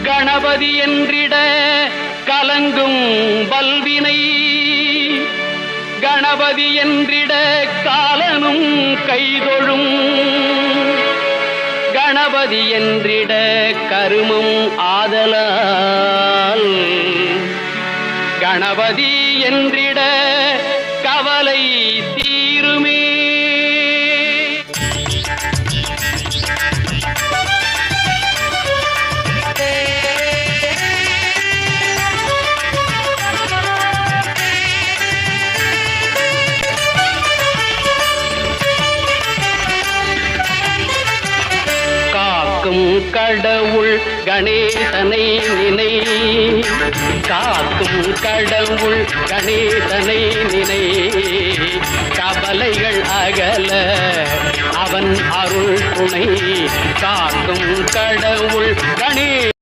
கணபதி என்றிட கலங்கும் வல்வினை, கணபதி என்றிட காலனும் கைதொழும், கணபதி என்றிட கருமம் ஆதலால், கணபதி என்றிட கவலை தீருமே. கடவுள் கணேசனை நினை, காக்கும் கடவுள் கணேசனை நினை, கவலைகள் அகல அவன் அருள் துணை, காக்கும் கடவுள் கணேச